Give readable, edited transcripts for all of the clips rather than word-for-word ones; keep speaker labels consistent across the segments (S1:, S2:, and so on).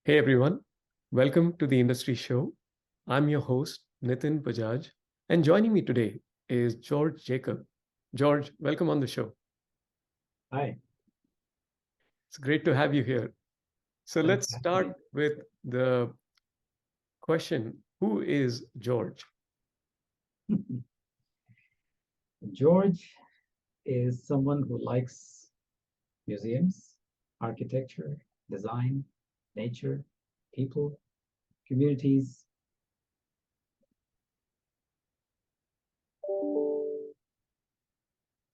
S1: Hey everyone, welcome to the Industry Show. I'm your host, Nitin Bajaj, and joining me today is George Jacob. George, welcome on the show.
S2: Hi,
S1: It's great to have you here. So
S2: thanks
S1: let's
S2: for having
S1: start with the question. Who is George?
S2: me. George is someone who likes museums, architecture, design, nature, people, communities,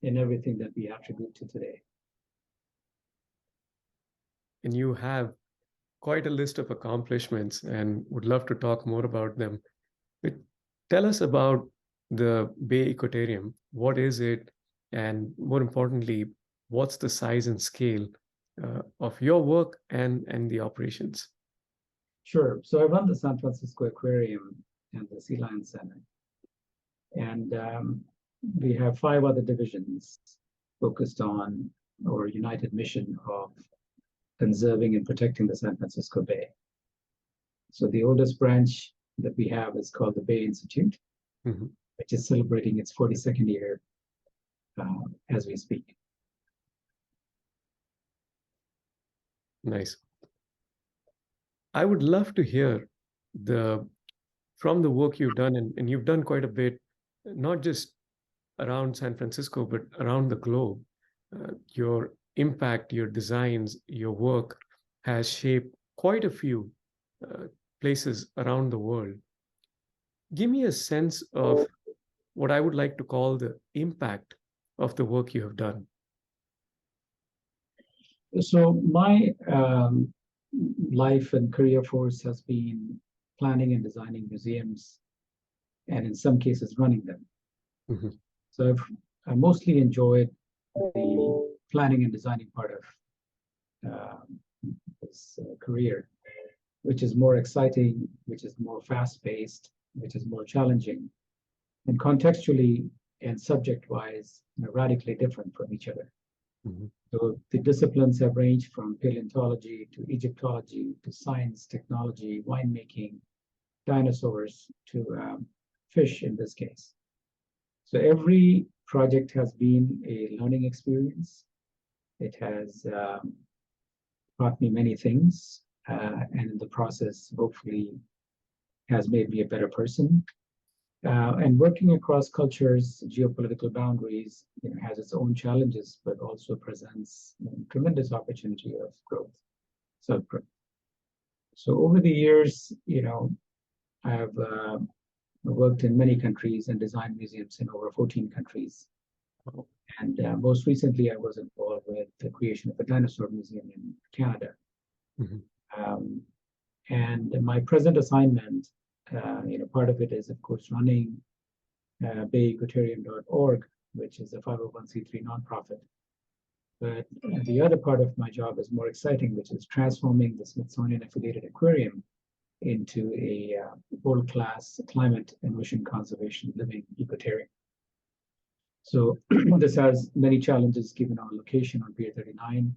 S2: and everything that we attribute to today.
S1: And you have quite a list of accomplishments and would love to talk more about them. But tell us about the Bay Ecotarium. What is it? And more importantly, what's the size and scale of your work and the operations?
S2: Sure. So I run the San Francisco Aquarium and the Sea Lion Center. And we have 5 other divisions focused on our united mission of conserving and protecting the San Francisco Bay. So the oldest branch that we have is called the Bay Institute,
S1: Mhm.
S2: which is celebrating its 42nd year as we speak.
S1: Nice. I would love to hear the from the work you've done, and you've done quite a bit, not just around San Francisco, but around the globe. Your impact, your designs, your work has shaped quite a few uh, places around the world. Give me a sense of what I would like to call the impact of the work you have done.
S2: So my life and career force has been planning and designing museums, and in some cases running them.
S1: Mhm.
S2: So I mostly enjoyed the planning and designing part of this career, which is more exciting, which is more fast-paced, which is more challenging, and contextually and subject-wise, radically different from each other.
S1: Mhm.
S2: So the disciplines have ranged from paleontology to Egyptology to science, technology, winemaking, dinosaurs to fish in this case. So every project has been a learning experience. It has taught me many things, and in the process, hopefully, has made me a better person. And working across cultures, geopolitical boundaries, has its own challenges, but also presents tremendous opportunity of growth, self-growth. So over the years, I've worked in many countries and designed museums in over 14 countries.
S1: Wow.
S2: And most recently, I was involved with the creation of a dinosaur museum in Canada.
S1: Mhm.
S2: Um, and my present assignment, part of it is, of course, running bayecotarium.org, which is a 501c3 nonprofit. But the other part of my job is more exciting, which is transforming the Smithsonian affiliated aquarium into a world-class climate and ocean conservation living ecotarium. So this has many challenges given our location on Pier 39,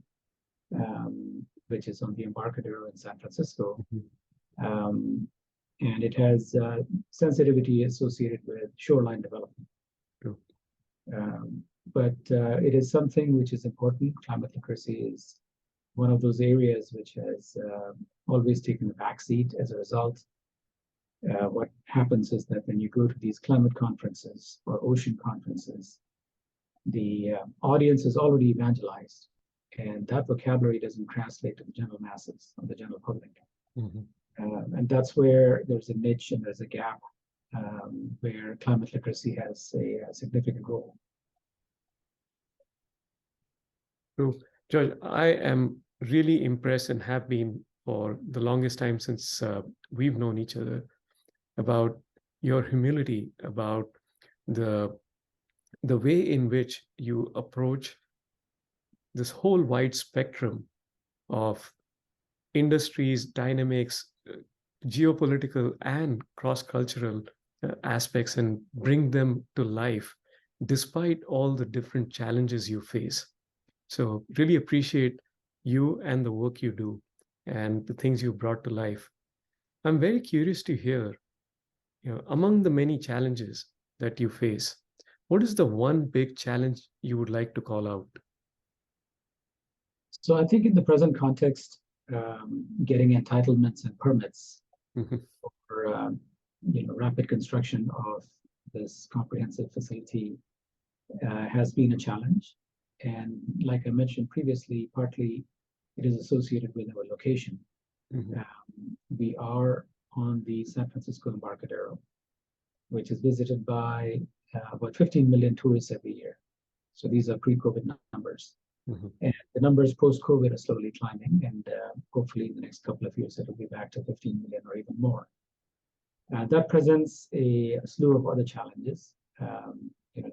S2: which is on the Embarcadero in San Francisco.
S1: Mhm.
S2: Um, and it has sensitivity associated with shoreline development.
S1: True.
S2: But it is something which is important. Climate literacy is one of those areas which has always taken a backseat. As a result, what happens is that when you go to these climate conferences or ocean conferences, the audience is already evangelized, and that vocabulary doesn't translate to the general masses or the general public.
S1: Mhm.
S2: And that's where there's a niche and there's a gap where climate literacy has a significant role.
S1: True. George, I am really impressed and have been for the longest time since we've known each other about your humility, about the the way in which you approach this whole wide spectrum of industries, dynamics, geopolitical and cross-cultural aspects and bring them to life despite all the different challenges you face. So really appreciate you and the work you do. and the things you brought to life. I'm very curious to hear, among the many challenges that you face, what is the one big challenge you would like to call out?
S2: So I think in the present context, getting entitlements and permits
S1: Mhm,
S2: for rapid construction of this comprehensive facility has been a challenge. And like I mentioned previously, partly it is associated with our location.
S1: mhm,
S2: We are on the San Francisco Embarcadero, which is visited by about 15 million tourists every year. So these are pre-COVID numbers.
S1: mhm,
S2: And the numbers post-COVID are slowly climbing, and hopefully in the next couple of years, it'll be back to 15 million or even more. That presents a slew of other challenges.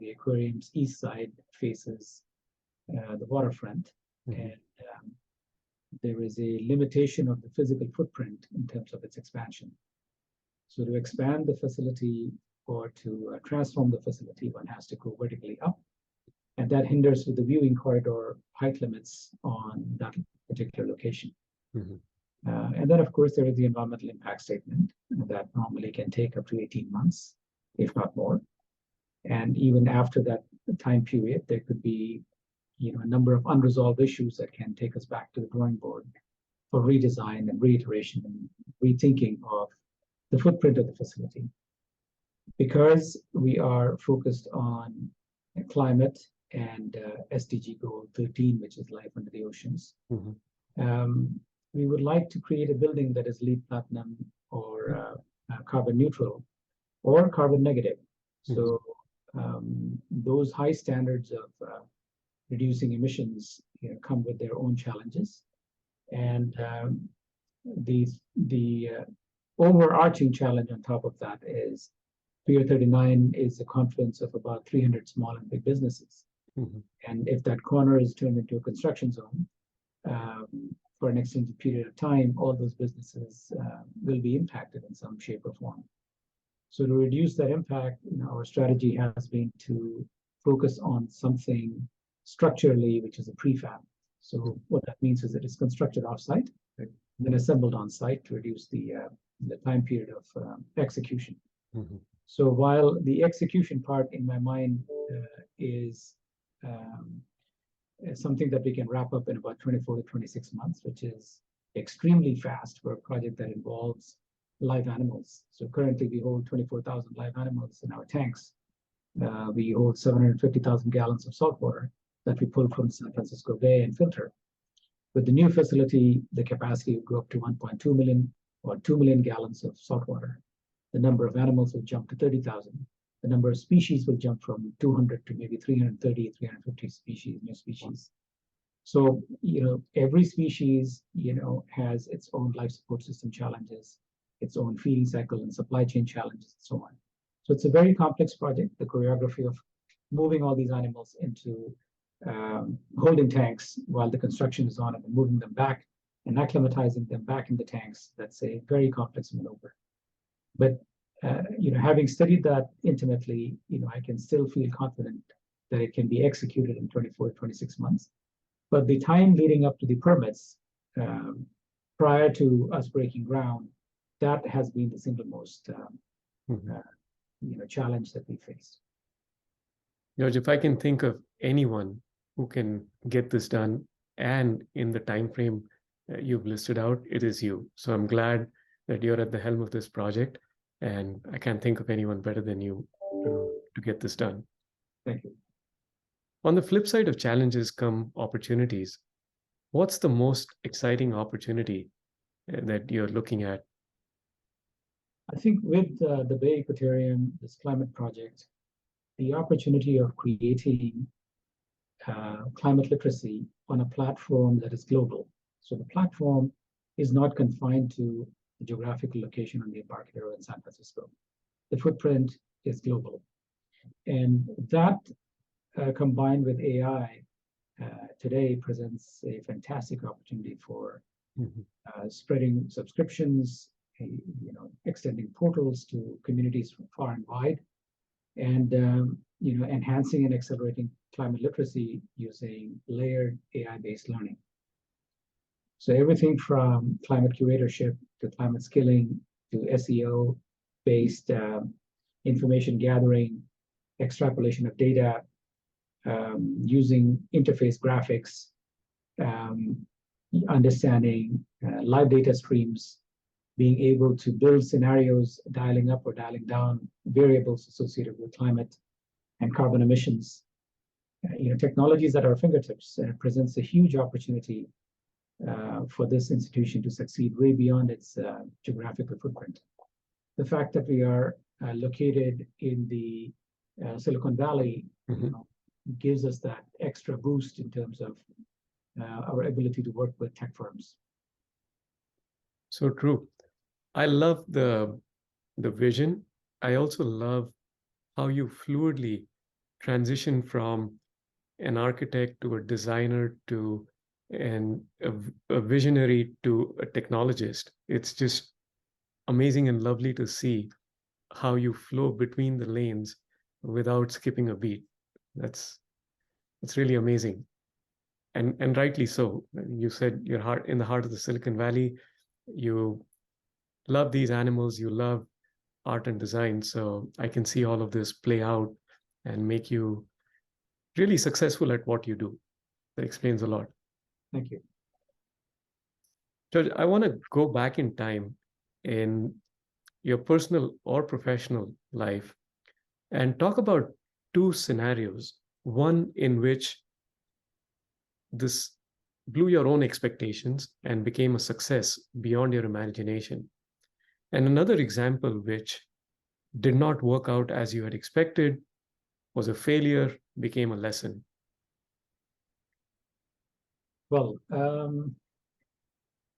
S2: The aquarium's east side faces the waterfront,
S1: mhm,
S2: and there is a limitation of the physical footprint in terms of its expansion. So to expand the facility or to transform the facility, one has to go vertically up, and that hinders with the viewing corridor height limits on that particular location.
S1: mhm,
S2: And then, of course, there is the environmental impact statement that normally can take up to 18 months, if not more. And even after that time period, there could be a number of unresolved issues that can take us back to the drawing board for redesign and reiteration and rethinking of the footprint of the facility. Because we are focused on climate and SDG goal 13, which is life under the oceans,
S1: mhm,
S2: we would like to create a building that is LEED Platinum or carbon neutral or carbon negative.
S1: mhm,
S2: So those high standards of reducing emissions come with their own challenges. And the overarching challenge on top of that is Pier 39 is a confluence of about 300 small and big businesses.
S1: mhm,
S2: And if that corner is turned into a construction zone for an extended period of time, all those businesses will be impacted in some shape or form. So to reduce that impact, our strategy has been to focus on something structurally, which is a prefab. So what that means is that it's constructed offsite, right, then assembled on site to reduce the time period of execution.
S1: mhm,
S2: So while the execution part in my mind is something that we can wrap up in about 24 to 26 months, which is extremely fast for a project that involves live animals. So currently we hold 24,000 live animals in our tanks. We hold 750,000 gallons of salt water that we pull from San Francisco Bay and filter. With the new facility, the capacity will go up to 1.2 million or 2 million gallons of salt water. The number of animals will jump to 30,000. The number of species will jump from 200 to maybe 330, 350 species, new species. So, every species, has its own life support system challenges, its own feeding cycle and supply chain challenges, and so on. So it's a very complex project, the choreography of moving all these animals into holding tanks while the construction is on and moving them back and acclimatizing them back in the tanks. That's a very complex maneuver. But having studied that intimately, I can still feel confident that it can be executed in 24 to 26 months. But the time leading up to the permits, prior to us breaking ground, that has been the single most
S1: mhm.
S2: challenge that we face.
S1: George, if I can think of anyone who can get this done and in the time frame you've listed out, it is you. So I'm glad that you're at the helm of this project, and I can't think of anyone better than you to get this done.
S2: Thank you.
S1: On the flip side of challenges come opportunities. What's the most exciting opportunity that you're looking at?
S2: I think with the Bay Equatorium, this climate project, the opportunity of creating climate literacy on a platform that is global. So the platform is not confined to the geographical location on the Embarcadero in San Francisco. The footprint is global. And that combined with AI today presents a fantastic opportunity for
S1: Mhm,
S2: spreading subscriptions, extending portals to communities far and wide, and enhancing and accelerating climate literacy using layered AI-based learning. So everything from climate curatorship to climate skilling to SEO-based information gathering, extrapolation of data, using interface graphics, understanding live data streams, being able to build scenarios, dialing up or dialing down variables associated with climate and carbon emissions. Technologies at our fingertips presents a huge opportunity for this institution to succeed way beyond its geographical footprint. The fact that we are located in the Silicon Valley gives us that extra boost in terms of our ability to work with tech firms.
S1: So true. I love the vision. I also love how you fluidly transition from an architect to a designer to a visionary to a technologist. It's just amazing and lovely to see how you flow between the lanes without skipping a beat. That's really amazing. And rightly so. You said you're in the heart of the Silicon Valley. You love these animals, you love art and design. So I can see all of this play out and make you really successful at what you do. That explains a lot.
S2: Thank you.
S1: George, I want to go back in time in your personal or professional life and talk about two scenarios. One in which this blew your own expectations and became a success beyond your imagination. And another example which did not work out as you had expected, was a failure, became a lesson.
S2: Well,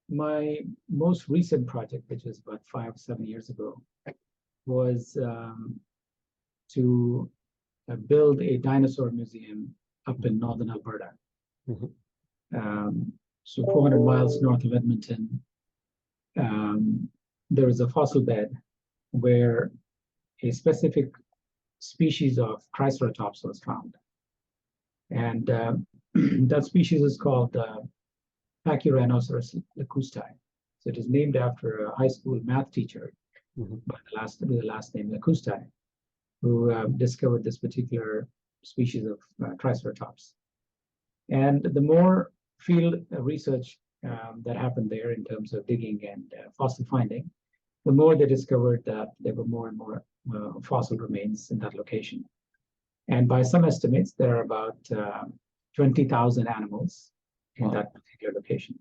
S2: my most recent project, which was about 5 or 7 years ago, was to build a dinosaur museum up in northern Alberta. So 400 miles north of Edmonton. There is a fossil bed where a specific species of Triceratops was found. And that species is called Pachyrhinoceros lacustae. So it is named after a high school math teacher by the last name Lacustae, who discovered this particular species of Triceratops. And the more field research that happened there in terms of digging and fossil finding, the more they discovered that there were more and more fossil remains in that location. And by some estimates, there are about 20,000 animals in that particular location.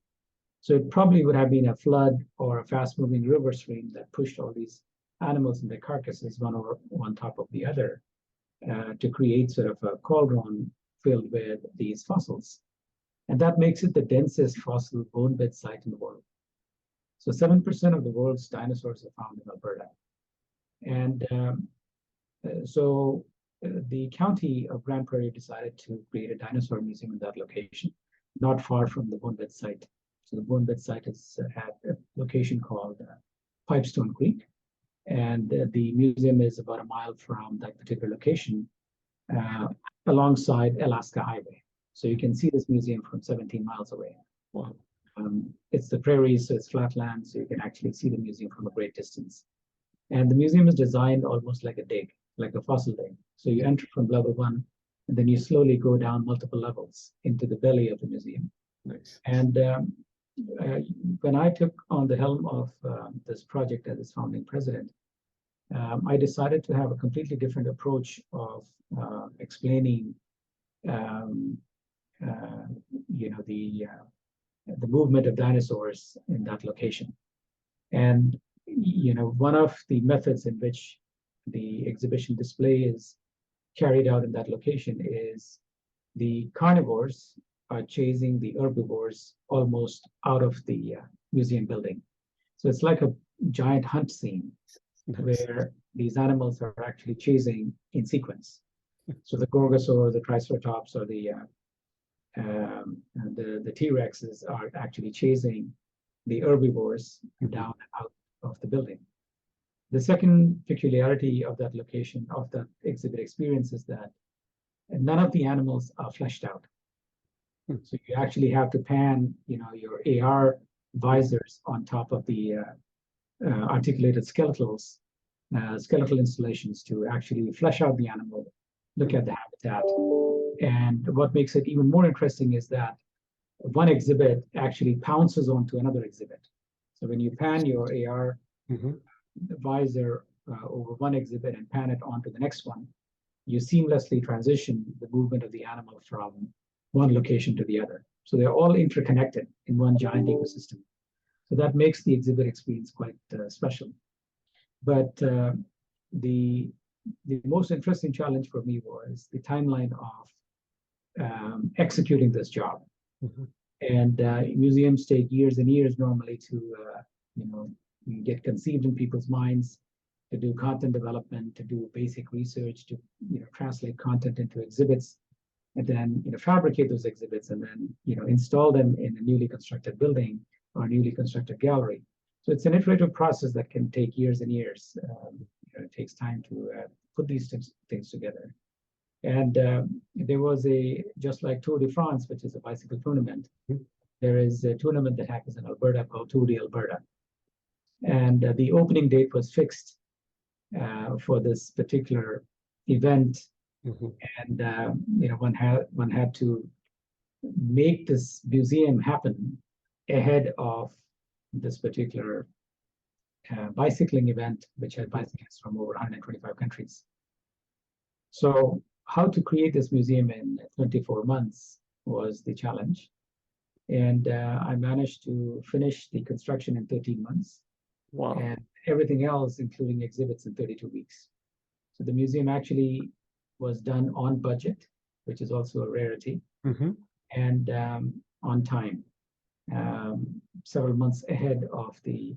S2: So it probably would have been a flood or a fast-moving river stream that pushed all these animals and their carcasses one top of the other to create sort of a cauldron filled with these fossils. And that makes it the densest fossil bone bed site in the world. So 7% of the world's dinosaurs are found in Alberta. And so the county of Grand Prairie decided to create a dinosaur museum in that location, not far from the bone bed site. So the bone bed site is at a location called Pipestone Creek. And the museum is about a mile from that particular location alongside Alaska Highway. So you can see this museum from 17 miles away.
S1: Wow.
S2: It's the prairies, so it's flat land, so you can actually see the museum from a great distance. And the museum is designed almost like a dig, like a fossil dig. So you enter from level 1, and then you slowly go down multiple levels into the belly of the museum.
S1: Nice.
S2: And when I took on the helm of this project as its founding president, I decided to have a completely different approach of explaining, the movement of dinosaurs in that location. And one of the methods in which the exhibition display is carried out in that location is the carnivores are chasing the herbivores almost out of the museum building. So it's like a giant hunt scene where these animals are actually chasing in sequence. So the Gorgosaur, the Triceratops, or the T-Rexes are actually chasing the herbivores down and out of the building. The second peculiarity of that location, of that exhibit experience, is that none of the animals are fleshed out. So you actually have to pan, your AR visors on top of the articulated skeletal installations to actually flesh out the animal, look at the habitat. And what makes it even more interesting is that one exhibit actually pounces onto another exhibit. So when you pan your AR visor over one exhibit and pan it onto the next one, you seamlessly transition the movement of the animal from one location to the other. So they're all interconnected in one giant ecosystem. So that makes the exhibit experience quite special. But the most interesting challenge for me was the timeline of executing this job. And museums take years and years normally to get conceived in people's minds, to do content development, to do basic research, to translate content into exhibits, and then fabricate those exhibits, and then install them in a newly constructed building or a newly constructed gallery. So it's an iterative process that can take years and years. It takes time to put these things together. And there was just like Tour de France, which is a bicycle tournament, there is a tournament that happens in Alberta called Tour de Alberta. And the opening date was fixed for this particular event. And one had to make this museum happen ahead of this particular bicycling event, which had bicyclists from over 125 countries. So how to create this museum in 24 months was the challenge. And I managed to finish the construction in 13 months.
S1: Wow.
S2: And everything else, including exhibits, in 32 weeks. So the museum actually was done on budget, which is also a rarity, and on time, several months ahead of the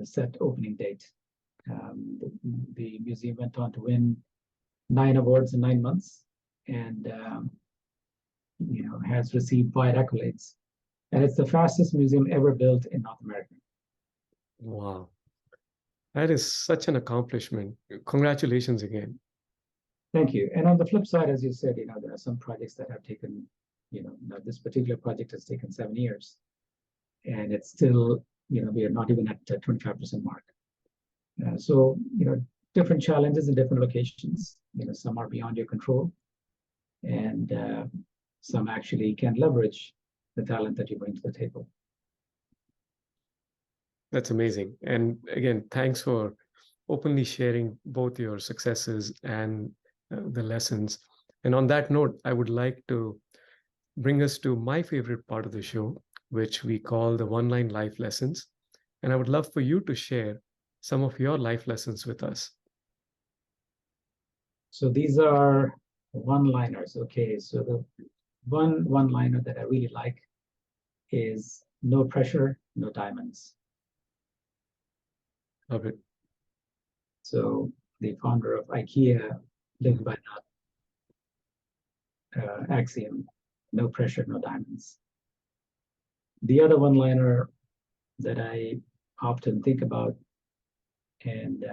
S2: set opening date. The museum went on to win 9 awards in 9 months, and has received wide accolades. And it's the fastest museum ever built in North America.
S1: Wow. That is such an accomplishment. Congratulations again.
S2: Thank you. And on the flip side, as you said, there are some projects that have taken, this particular project has taken 7 years. And it's still, we are not even at the 25% mark. So, different challenges in different locations. Some are beyond your control. And some actually can leverage the talent that you bring to the table.
S1: That's amazing. And again, thanks for openly sharing both your successes and the lessons. And on that note, I would like to bring us to my favorite part of the show, which we call the one-line life lessons. And I would love for you to share some of your life lessons with us.
S2: So these are one-liners. Okay, so the one-liner that I really like is no pressure, no diamonds.
S1: Love it.
S2: So the founder of IKEA lived by that axiom: no pressure, no diamonds. The other one-liner that I often think about and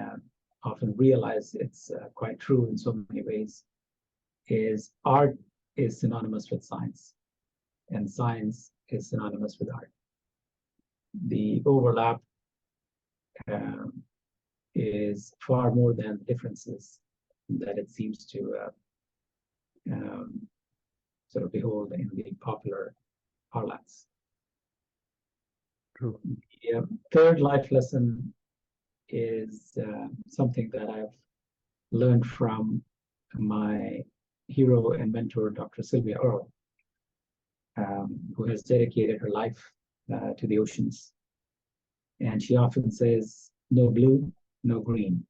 S2: often realize it's quite true in so many ways is art is synonymous with science, and science is synonymous with art. The overlap is far more than differences that it seems to sort of behold in the popular parlance.
S1: True.
S2: The third life lesson is something that I've learned from my hero and mentor, Dr. Sylvia Earle, who has dedicated her life to the oceans. And she often says, no blue, no green.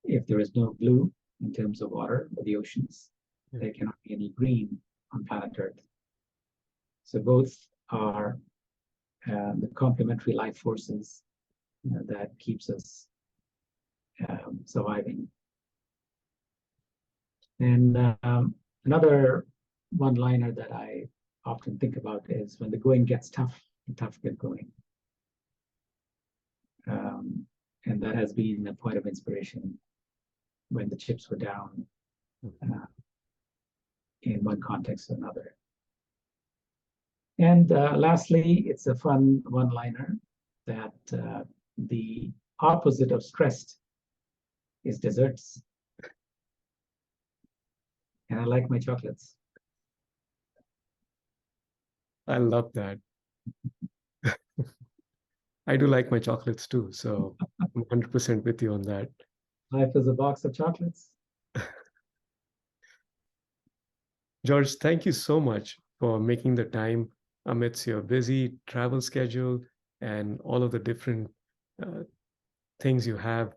S2: If there is no blue in terms of water or the oceans, there cannot be any green on planet Earth. So both are the complementary life forces that keeps us surviving. And another one-liner that I often think about is when the going gets tough, the tough get going. And that has been a point of inspiration when the chips were down. in one context or another. And lastly, it's a fun one-liner that the opposite of stressed is desserts. And I like my chocolates.
S1: I love that. I do like my chocolates too, so I'm 100% with you on that.
S2: Life is a box of chocolates.
S1: George, thank you so much for making the time amidst your busy travel schedule and all of the different uh, things you have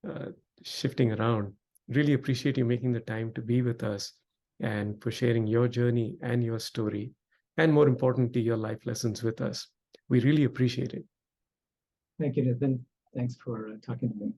S1: uh, shifting around. Really appreciate you making the time to be with us and for sharing your journey and your story, and more importantly, your life lessons with us. We really appreciate it.
S2: Thank you, Nathan. Thanks for talking to me.